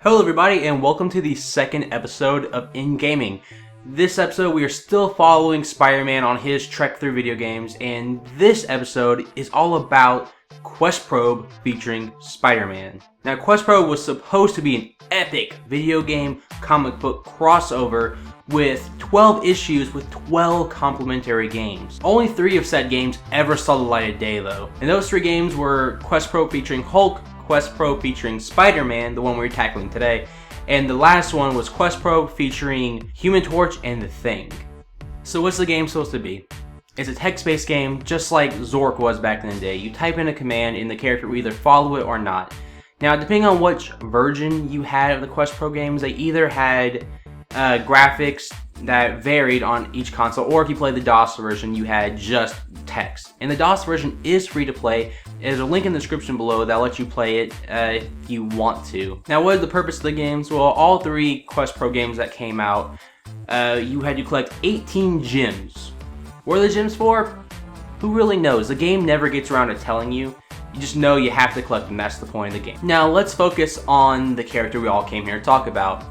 Hello everybody and welcome to the second episode of In Gaming. This episode we are still following Spider-Man on his trek through video games, and this episode is all about QuestProbe featuring Spider-Man. Now QuestProbe was supposed to be an epic video game comic book crossover with 12 issues with 12 complementary games. Only 3 of said games ever saw the light of day though, and those 3 games were QuestProbe featuring Hulk, QuestProbe featuring Spider-Man, the one we're tackling today, and the last one was QuestProbe featuring Human Torch and The Thing. So what's the game supposed to be? It's a text-based game just like Zork was back in the day. You type in a command and the character will either follow it or not. Now depending on which version you had of the QuestProbe games, they either had graphics that varied on each console, or if you played the DOS version you had just text. And the DOS version is free to play. There's a link in the description below that lets you play it if you want to. Now what is the purpose of the games? Well, all 3 QuestProbe games that came out, you had to collect 18 gems. What are the gems for? Who really knows? The game never gets around to telling you. You just know you have to collect them, that's the point of the game. Now let's focus on the character we all came here to talk about.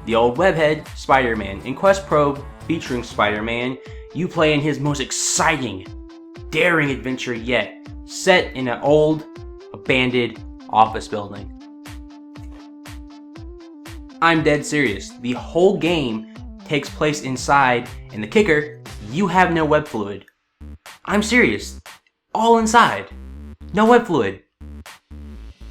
The old webhead, Spider-Man. In QuestProbe featuring Spider-Man, you play in his most exciting, daring adventure yet, set in an old, abandoned office building. I'm dead serious. The whole game takes place inside, and the kicker, you have no web fluid. I'm serious. All inside. No web fluid.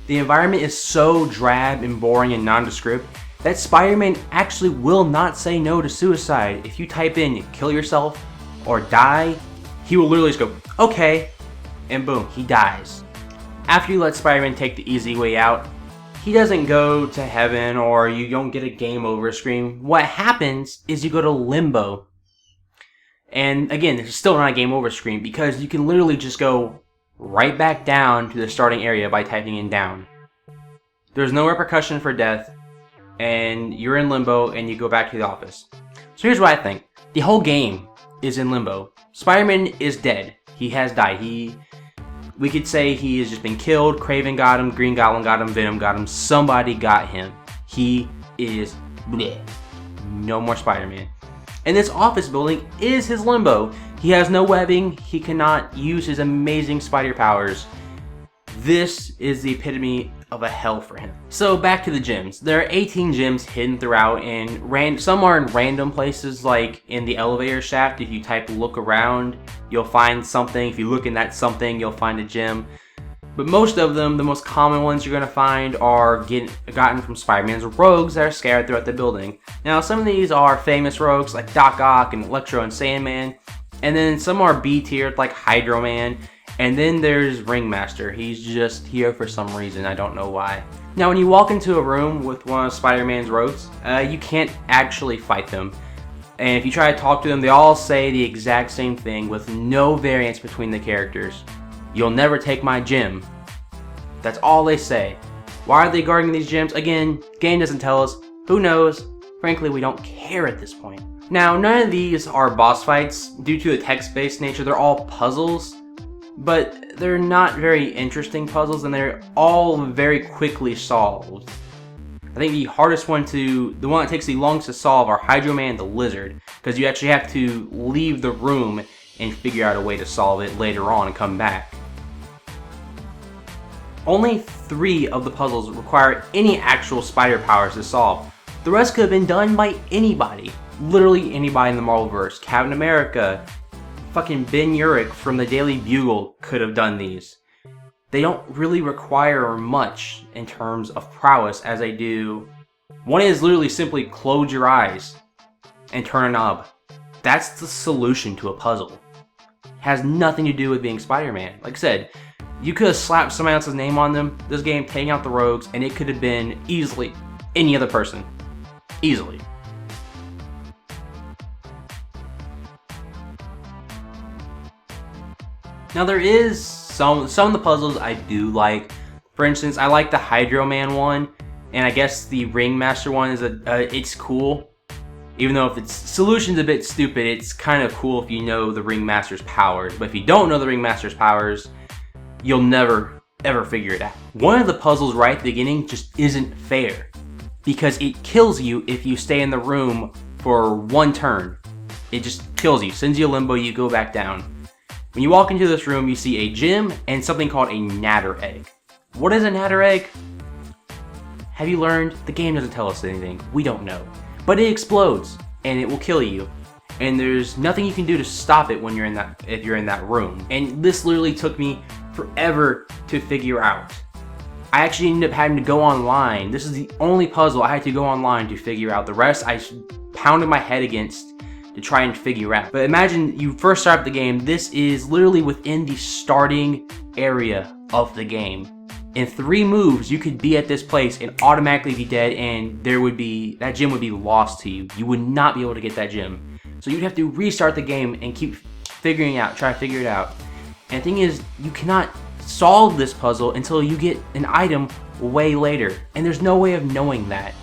The environment is so drab and boring and nondescript that Spider-Man actually will not say no to suicide. If you type in kill yourself or die, he will literally just go, okay, and boom, he dies. After you let Spider-Man take the easy way out, he doesn't go to heaven or you don't get a game over screen. What happens is you go to limbo. And again, this is still not a game over screen because you can literally just go right back down to the starting area by typing in down. There's no repercussion for death, and you're in limbo and you go back to the office. So here's what I think. The whole game is in limbo. Spider-Man is dead. He has died. We could say he has just been killed. Kraven got him, Green Goblin got him, Venom got him, somebody got him. He is bleh. No more Spider-Man. And this office building is his limbo. He has no webbing. He cannot use his amazing spider powers. This is the epitome of a hell for him. So back to the gems. There are 18 gems hidden throughout, and some are in random places, like in the elevator shaft. If you type look around, you'll find something. If you look in that something, you'll find a gem. But most of them, the most common ones you're gonna find, are gotten from Spider-Man's rogues that are scattered throughout the building. Now some of these are famous rogues like Doc Ock and Electro and Sandman, and then some are B-tiered like Hydro Man. And then there's Ringmaster. He's just here for some reason, I don't know why. Now when you walk into a room with one of Spider-Man's rogues, you can't actually fight them. And if you try to talk to them, they all say the exact same thing with no variance between the characters. You'll never take my gem. That's all they say. Why are they guarding these gems? Again, game doesn't tell us. Who knows? Frankly, we don't care at this point. Now, none of these are boss fights. Due to the text-based nature, they're all puzzles. But they're not very interesting puzzles, and they're all very quickly solved. I think the hardest one the one that takes the longest to solve are Hydro Man and the Lizard, because you actually have to leave the room and figure out a way to solve it later on and come back. Only 3 of the puzzles require any actual spider powers to solve. The rest could have been done by anybody. Literally anybody in the Marvelverse. Captain America, fucking Ben Urich from the Daily Bugle could have done these. They don't really require much in terms of prowess as they do. One is literally simply close your eyes and turn a knob. That's the solution to a puzzle. It has nothing to do with being Spider-Man. Like I said, you could have slapped somebody else's name on them, this game taking out the rogues, and it could have been easily any other person. Easily. Now there is some of the puzzles I do like. For instance, I like the Hydro Man one, and I guess the Ringmaster one is it's cool. Even though if its solution's a bit stupid, it's kind of cool if you know the Ringmaster's powers. But if you don't know the Ringmaster's powers, you'll never ever figure it out. One of the puzzles right at the beginning just isn't fair. because it kills you if you stay in the room for one turn. It just kills you, sends you a limbo, you go back down. When you walk into this room, you see a gym and something called a natter egg. What is a natter egg? Have you learned? The game doesn't tell us anything. We don't know. But it explodes and it will kill you. And there's nothing you can do to stop it when if you're in that room. And this literally took me forever to figure out. I actually ended up having to go online. This is the only puzzle I had to go online to figure out. The rest I pounded my head against to try and figure out. But imagine you first start up the game. This is literally within the starting area of the game. In 3 moves, you could be at this place and automatically be dead, and that gym would be lost to you. You would not be able to get that gym. So you'd have to restart the game and keep try to figure it out. And the thing is, you cannot solve this puzzle until you get an item way later. And there's no way of knowing that.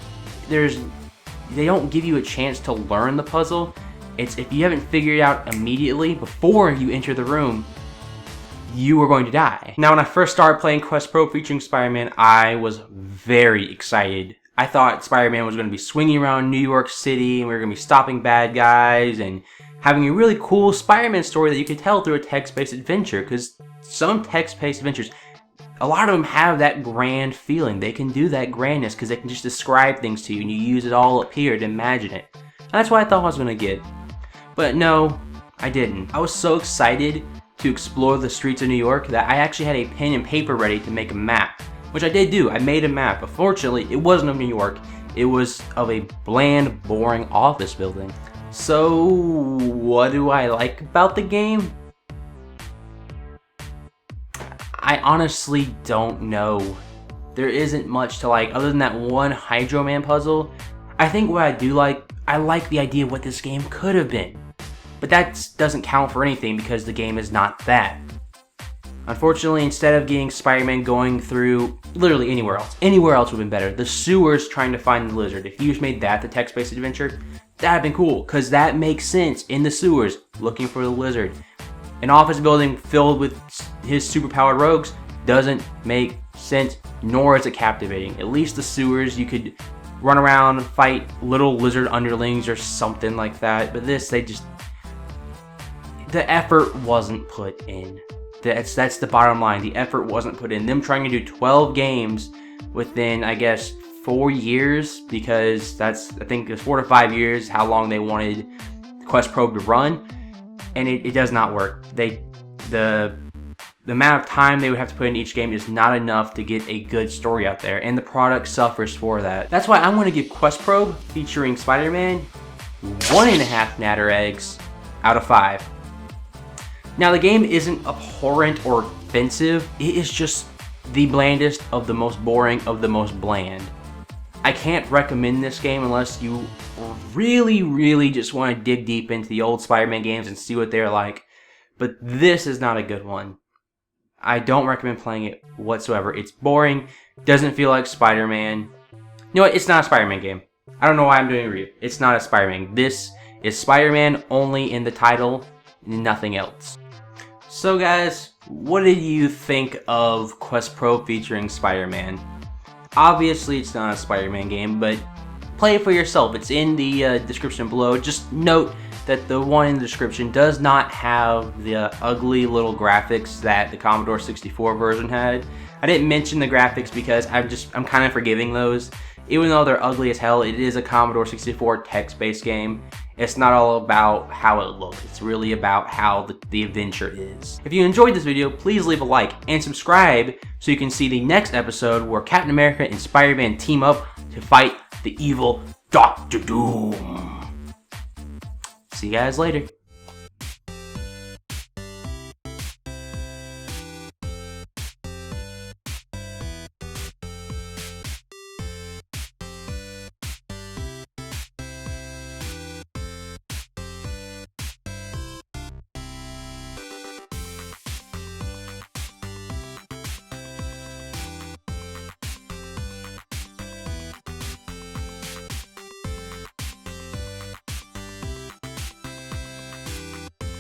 They don't give you a chance to learn the puzzle. It's if you haven't figured it out immediately before you enter the room, you are going to die. Now, when I first started playing QuestProbe featuring Spider-Man, I was very excited. I thought Spider-Man was going to be swinging around New York City, and we were going to be stopping bad guys, and having a really cool Spider-Man story that you could tell through a text-based adventure, because some text-based adventures, a lot of them have that grand feeling. They can do that grandness, because they can just describe things to you, and you use it all up here to imagine it. And that's what I thought I was going to get. But no, I didn't. I was so excited to explore the streets of New York that I actually had a pen and paper ready to make a map, which I did do. I made a map. Unfortunately, it wasn't of New York. It was of a bland, boring office building. So, what do I like about the game? I honestly don't know. There isn't much to like other than that one Hydro Man puzzle. I think what I do like, I like the idea of what this game could have been. But that doesn't count for anything because the game is not that. Unfortunately, instead of getting Spider-Man going through literally anywhere else would have been better. The sewers trying to find the lizard. If you just made that the text-based adventure, that'd have been cool, because that makes sense. In the sewers, looking for the lizard. An office building filled with his superpowered rogues doesn't make sense, nor is it captivating. At least the sewers, you could run around, fight little lizard underlings or something like that. But this, the effort wasn't put in. That's the bottom line. The effort wasn't put in. Them trying to do 12 games within, I guess, 4 years, because I think it's 4 to 5 years how long they wanted QuestProbe to run, and it does not work. The amount of time they would have to put in each game is not enough to get a good story out there, and the product suffers for that. That's why I'm going to give QuestProbe featuring Spider-Man 1.5 natter eggs out of 5. Now, the game isn't abhorrent or offensive. It is just the blandest of the most boring of the most bland. I can't recommend this game unless you really, really just want to dig deep into the old Spider-Man games and see what they're like. But this is not a good one. I don't recommend playing it whatsoever. It's boring, doesn't feel like Spider-Man. You know what? It's not a Spider-Man game. I don't know why I'm doing a review. It's not a Spider-Man. This is Spider-Man only in the title, nothing else. So guys, what did you think of QuestProbe featuring Spider-Man? Obviously it's not a Spider-Man game, but play it for yourself. It's in the description below. Just note that the one in the description does not have the ugly little graphics that the Commodore 64 version had. I didn't mention the graphics because I'm kind of forgiving those. Even though they're ugly as hell, it is a Commodore 64 text-based game. It's not all about how it looks. It's really about how the adventure is. If you enjoyed this video, please leave a like and subscribe so you can see the next episode where Captain America and Spider-Man team up to fight the evil Dr. Doom. See you guys later.